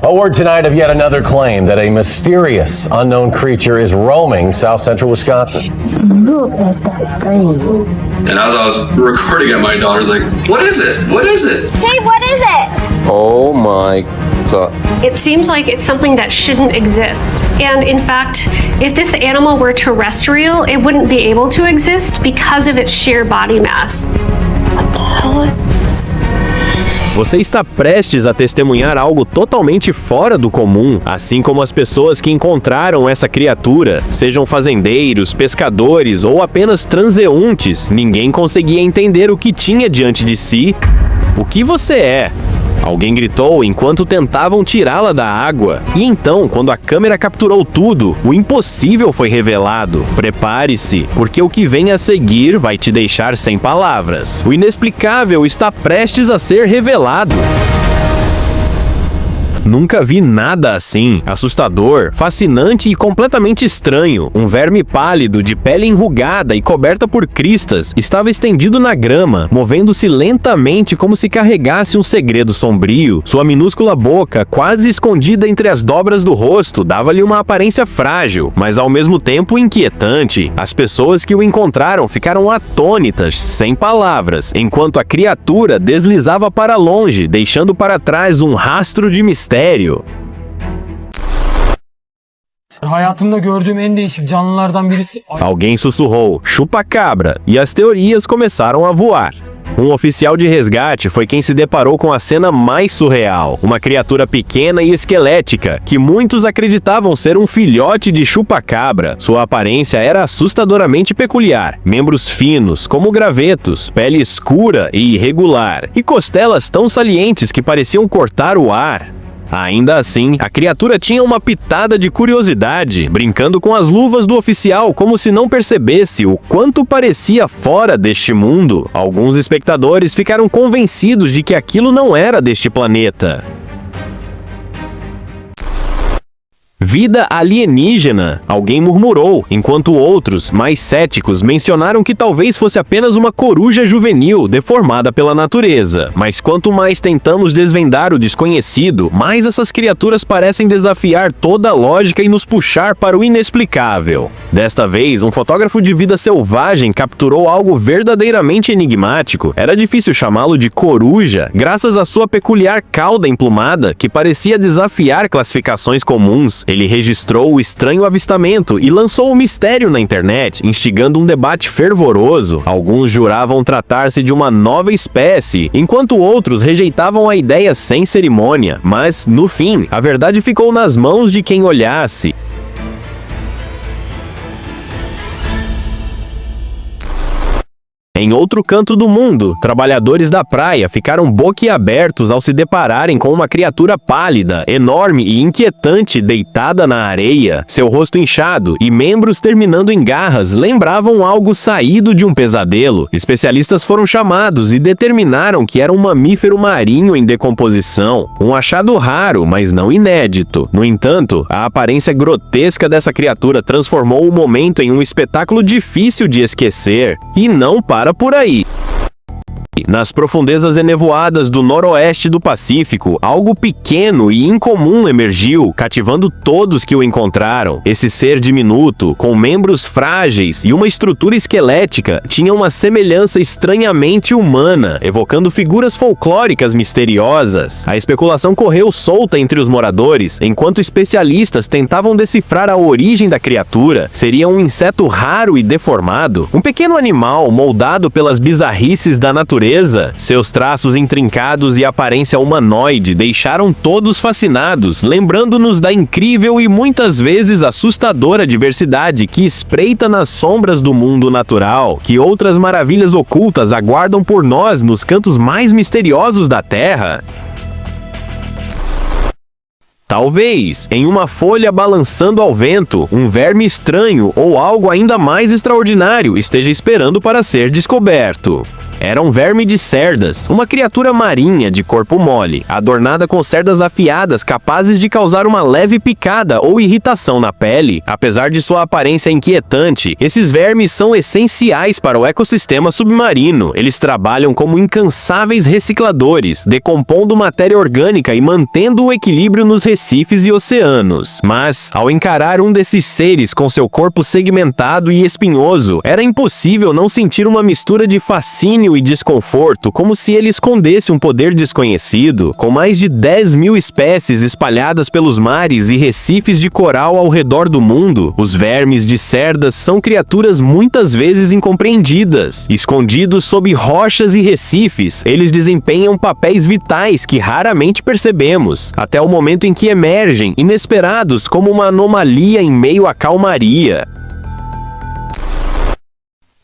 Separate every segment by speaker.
Speaker 1: A word tonight of yet another claim that a mysterious unknown creature is roaming south central Wisconsin.
Speaker 2: Look at that thing.
Speaker 3: And as I was recording it, my daughter's like, "What is it? What is it?"
Speaker 4: Hey, what is it?
Speaker 5: Oh my God.
Speaker 6: It seems like it's something that shouldn't exist. And in fact, if this animal were terrestrial, it wouldn't be able to exist because of its sheer body mass.
Speaker 2: What the hell is this?
Speaker 7: Você está prestes a testemunhar algo totalmente fora do comum, assim como as pessoas que encontraram essa criatura, sejam fazendeiros, pescadores ou apenas transeuntes. Ninguém conseguia entender o que tinha diante de si. O que você é? Alguém gritou enquanto tentavam tirá-la da água. E então, quando a câmera capturou tudo, o impossível foi revelado. Prepare-se, porque o que vem a seguir vai te deixar sem palavras. O inexplicável está prestes a ser revelado. Nunca vi nada assim. Assustador, fascinante e completamente estranho. Um verme pálido, de pele enrugada e coberta por cristas, estava estendido na grama, movendo-se lentamente como se carregasse um segredo sombrio. Sua minúscula boca, quase escondida entre as dobras do rosto, dava-lhe uma aparência frágil, mas ao mesmo tempo inquietante. As pessoas que o encontraram ficaram atônitas, sem palavras, enquanto a criatura deslizava para longe, deixando para trás um rastro de mistério.
Speaker 8: Hayatımda gördüğüm en değişik canlılardan birisi.
Speaker 7: Alguém sussurrou, chupa-cabra, e as teorias começaram a voar. Um oficial de resgate foi quem se deparou com a cena mais surreal. Uma criatura pequena e esquelética, que muitos acreditavam ser um filhote de chupa-cabra. Sua aparência era assustadoramente peculiar. Membros finos, como gravetos, pele escura e irregular, e costelas tão salientes que pareciam cortar o ar. Ainda assim, a criatura tinha uma pitada de curiosidade, brincando com as luvas do oficial como se não percebesse o quanto parecia fora deste mundo. Alguns espectadores ficaram convencidos de que aquilo não era deste planeta. Vida alienígena, alguém murmurou, enquanto outros, mais céticos, mencionaram que talvez fosse apenas uma coruja juvenil deformada pela natureza. Mas quanto mais tentamos desvendar o desconhecido, mais essas criaturas parecem desafiar toda a lógica e nos puxar para o inexplicável. Desta vez, um fotógrafo de vida selvagem capturou algo verdadeiramente enigmático. Era difícil chamá-lo de coruja, graças à sua peculiar cauda emplumada, que parecia desafiar classificações comuns. Ele registrou o estranho avistamento e lançou o mistério na internet, instigando um debate fervoroso. Alguns juravam tratar-se de uma nova espécie, enquanto outros rejeitavam a ideia sem cerimônia. Mas, no fim, a verdade ficou nas mãos de quem olhasse. Em outro canto do mundo, trabalhadores da praia ficaram boquiabertos ao se depararem com uma criatura pálida, enorme e inquietante deitada na areia. Seu rosto inchado e membros terminando em garras lembravam algo saído de um pesadelo. Especialistas foram chamados e determinaram que era um mamífero marinho em decomposição. Um achado raro, mas não inédito. No entanto, a aparência grotesca dessa criatura transformou o momento em um espetáculo difícil de esquecer. E não para por aí. Nas profundezas enevoadas do noroeste do Pacífico, algo pequeno e incomum emergiu, cativando todos que o encontraram. Esse ser diminuto, com membros frágeis e uma estrutura esquelética, tinha uma semelhança estranhamente humana, evocando figuras folclóricas misteriosas. A especulação correu solta entre os moradores, enquanto especialistas tentavam decifrar a origem da criatura. Seria um inseto raro e deformado? Um pequeno animal moldado pelas bizarrices da natureza? Seus traços intrincados e aparência humanoide deixaram todos fascinados, lembrando-nos da incrível e muitas vezes assustadora diversidade que espreita nas sombras do mundo natural. Que outras maravilhas ocultas aguardam por nós nos cantos mais misteriosos da Terra? Talvez, em uma folha balançando ao vento, um verme estranho ou algo ainda mais extraordinário esteja esperando para ser descoberto. Era um verme de cerdas, uma criatura marinha de corpo mole, adornada com cerdas afiadas capazes de causar uma leve picada ou irritação na pele. Apesar de sua aparência inquietante, esses vermes são essenciais para o ecossistema submarino. Eles trabalham como incansáveis recicladores, decompondo matéria orgânica e mantendo o equilíbrio nos recifes e oceanos. Mas, ao encarar um desses seres com seu corpo segmentado e espinhoso, era impossível não sentir uma mistura de fascínio e desconforto, como se ele escondesse um poder desconhecido. Com mais de 10.000 espécies espalhadas pelos mares e recifes de coral ao redor do mundo, os vermes de cerdas são criaturas muitas vezes incompreendidas. Escondidos sob rochas e recifes, eles desempenham papéis vitais que raramente percebemos, até o momento em que emergem, inesperados como uma anomalia em meio à calmaria.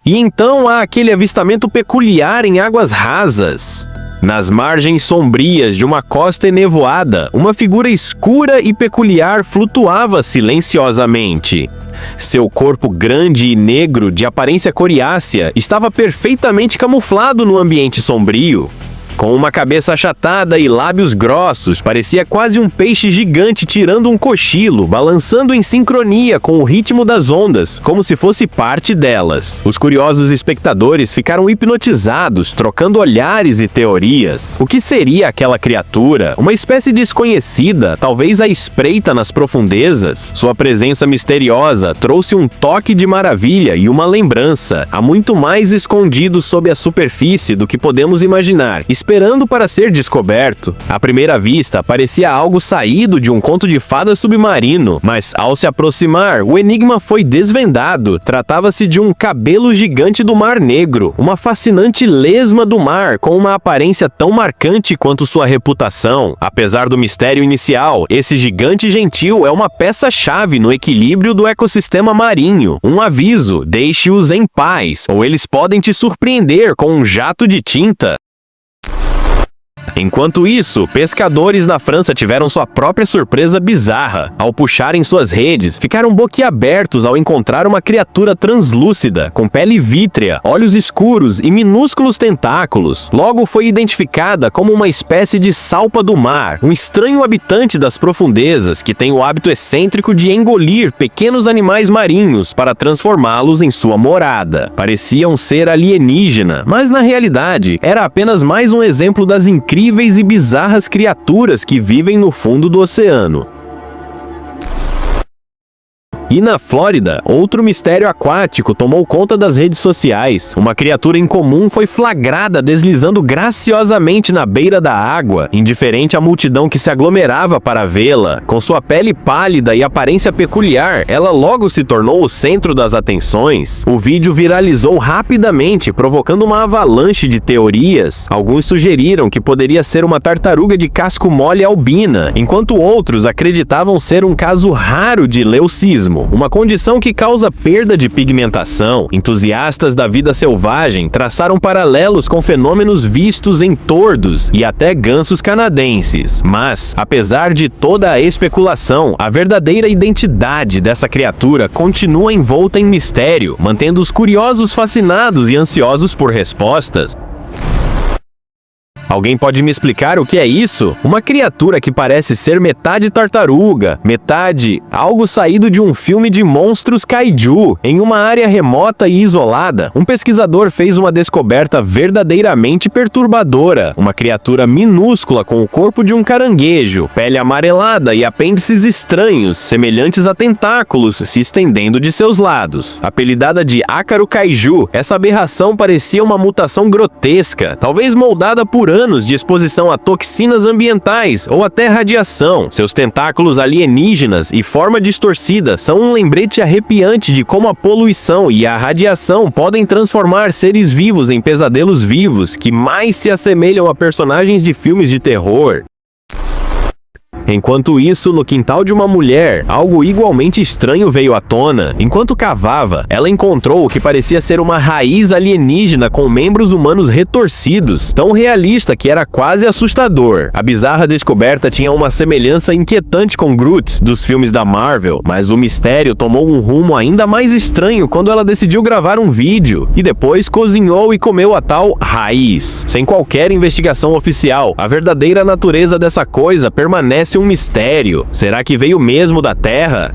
Speaker 7: E então há aquele avistamento peculiar em águas rasas. Nas margens sombrias de uma costa enevoada, uma figura escura e peculiar flutuava silenciosamente. Seu corpo grande e negro, de aparência coriácea, estava perfeitamente camuflado no ambiente sombrio. Com uma cabeça achatada e lábios grossos, parecia quase um peixe gigante tirando um cochilo, balançando em sincronia com o ritmo das ondas, como se fosse parte delas. Os curiosos espectadores ficaram hipnotizados, trocando olhares e teorias. O que seria aquela criatura? Uma espécie desconhecida, talvez à espreita nas profundezas? Sua presença misteriosa trouxe um toque de maravilha e uma lembrança. Há muito mais escondido sob a superfície do que podemos imaginar, esperando para ser descoberto. À primeira vista, parecia algo saído de um conto de fadas submarino, mas ao se aproximar, o enigma foi desvendado. Tratava-se de um cabelo gigante do Mar Negro, uma fascinante lesma do mar, com uma aparência tão marcante quanto sua reputação. Apesar do mistério inicial, esse gigante gentil é uma peça-chave no equilíbrio do ecossistema marinho. Um aviso: deixe-os em paz, ou eles podem te surpreender com um jato de tinta. Enquanto isso, pescadores na França tiveram sua própria surpresa bizarra. Ao puxarem suas redes, ficaram boquiabertos ao encontrar uma criatura translúcida, com pele vítrea, olhos escuros e minúsculos tentáculos. Logo foi identificada como uma espécie de salpa do mar, um estranho habitante das profundezas que tem o hábito excêntrico de engolir pequenos animais marinhos para transformá-los em sua morada. Parecia um ser alienígena, mas na realidade era apenas mais um exemplo das incríveis e bizarras criaturas que vivem no fundo do oceano. E na Flórida, outro mistério aquático tomou conta das redes sociais. Uma criatura incomum foi flagrada deslizando graciosamente na beira da água, indiferente à multidão que se aglomerava para vê-la. Com sua pele pálida e aparência peculiar, ela logo se tornou o centro das atenções. O vídeo viralizou rapidamente, provocando uma avalanche de teorias. Alguns sugeriram que poderia ser uma tartaruga de casco mole albina, enquanto outros acreditavam ser um caso raro de leucismo, uma condição que causa perda de pigmentação. Entusiastas da vida selvagem traçaram paralelos com fenômenos vistos em tordos e até gansos canadenses. Mas, apesar de toda a especulação, a verdadeira identidade dessa criatura continua envolta em mistério, mantendo os curiosos fascinados e ansiosos por respostas. Alguém pode me explicar o que é isso? Uma criatura que parece ser metade tartaruga, metade algo saído de um filme de monstros kaiju. Em uma área remota e isolada, um pesquisador fez uma descoberta verdadeiramente perturbadora. Uma criatura minúscula com o corpo de um caranguejo, pele amarelada e apêndices estranhos, semelhantes a tentáculos, se estendendo de seus lados. Apelidada de ácaro kaiju, essa aberração parecia uma mutação grotesca, talvez moldada por anos de exposição a toxinas ambientais ou até radiação. Seus tentáculos alienígenas e forma distorcida são um lembrete arrepiante de como a poluição e a radiação podem transformar seres vivos em pesadelos vivos que mais se assemelham a personagens de filmes de terror. Enquanto isso, no quintal de uma mulher, algo igualmente estranho veio à tona. Enquanto cavava, ela encontrou o que parecia ser uma raiz alienígena com membros humanos retorcidos, tão realista que era quase assustador. A bizarra descoberta tinha uma semelhança inquietante com Groot, dos filmes da Marvel, mas o mistério tomou um rumo ainda mais estranho quando ela decidiu gravar um vídeo, e depois cozinhou e comeu a tal raiz. Sem qualquer investigação oficial, a verdadeira natureza dessa coisa permanece um mistério. Será que veio mesmo da Terra?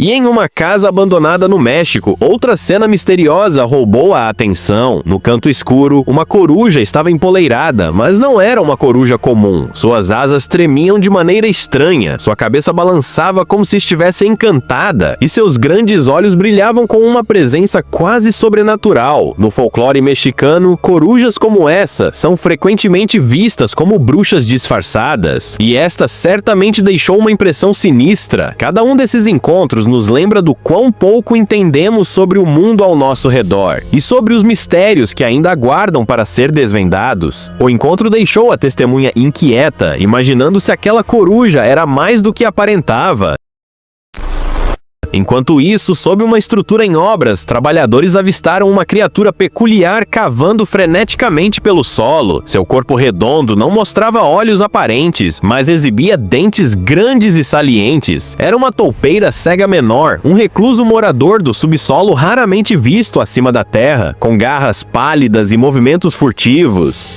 Speaker 7: E em uma casa abandonada no México, outra cena misteriosa roubou a atenção. No canto escuro, uma coruja estava empoleirada, mas não era uma coruja comum. Suas asas tremiam de maneira estranha, sua cabeça balançava como se estivesse encantada, e seus grandes olhos brilhavam com uma presença quase sobrenatural. No folclore mexicano, corujas como essa são frequentemente vistas como bruxas disfarçadas, e esta certamente deixou uma impressão sinistra. Cada um desses encontros nos lembra do quão pouco entendemos sobre o mundo ao nosso redor e sobre os mistérios que ainda aguardam para ser desvendados. O encontro deixou a testemunha inquieta, imaginando se aquela coruja era mais do que aparentava. Enquanto isso, sob uma estrutura em obras, trabalhadores avistaram uma criatura peculiar cavando freneticamente pelo solo. Seu corpo redondo não mostrava olhos aparentes, mas exibia dentes grandes e salientes. Era uma toupeira cega menor, um recluso morador do subsolo raramente visto acima da terra, com garras pálidas e movimentos furtivos.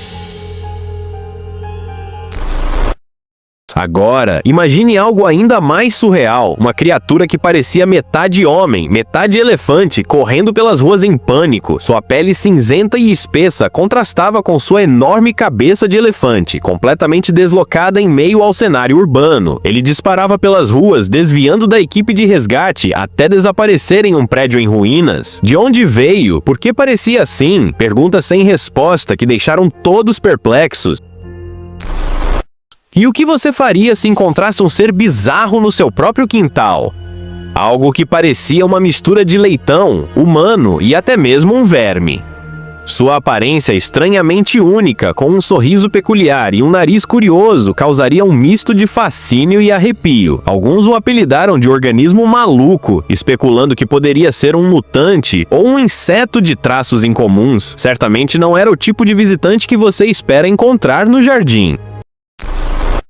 Speaker 7: Agora, imagine algo ainda mais surreal, uma criatura que parecia metade homem, metade elefante, correndo pelas ruas em pânico. Sua pele cinzenta e espessa contrastava com sua enorme cabeça de elefante, completamente deslocada em meio ao cenário urbano. Ele disparava pelas ruas, desviando da equipe de resgate, até desaparecer em um prédio em ruínas. De onde veio? Por que parecia assim? Perguntas sem resposta que deixaram todos perplexos. E o que você faria se encontrasse um ser bizarro no seu próprio quintal? Algo que parecia uma mistura de leitão, humano e até mesmo um verme. Sua aparência estranhamente única, com um sorriso peculiar e um nariz curioso, causaria um misto de fascínio e arrepio. Alguns o apelidaram de organismo maluco, especulando que poderia ser um mutante ou um inseto de traços incomuns. Certamente não era o tipo de visitante que você espera encontrar no jardim.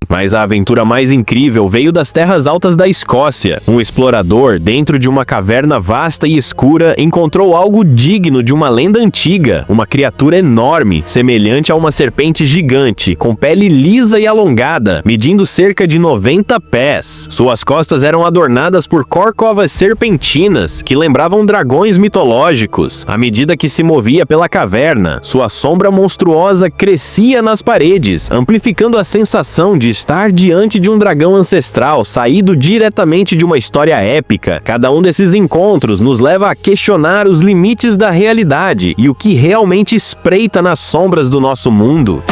Speaker 7: Mas a aventura mais incrível veio das terras altas da Escócia. Um explorador, dentro de uma caverna vasta e escura, encontrou algo digno de uma lenda antiga. Uma criatura enorme, semelhante a uma serpente gigante, com pele lisa e alongada, medindo cerca de 90 pés. Suas costas eram adornadas por corcovas serpentinas, que lembravam dragões mitológicos. À medida que se movia pela caverna, sua sombra monstruosa crescia nas paredes, amplificando a sensação de estar diante de um dragão ancestral saído diretamente de uma história épica. Cada um desses encontros nos leva a questionar os limites da realidade e o que realmente espreita nas sombras do nosso mundo.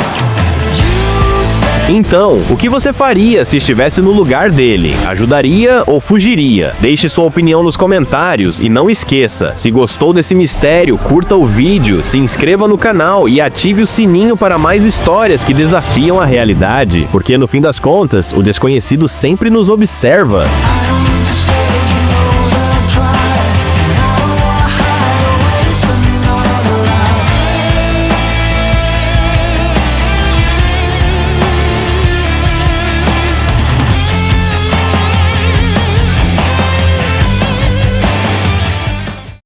Speaker 7: Então, o que você faria se estivesse no lugar dele? Ajudaria ou fugiria? Deixe sua opinião nos comentários e não esqueça, se gostou desse mistério, curta o vídeo, se inscreva no canal e ative o sininho para mais histórias que desafiam a realidade, porque no fim das contas, o desconhecido sempre nos observa.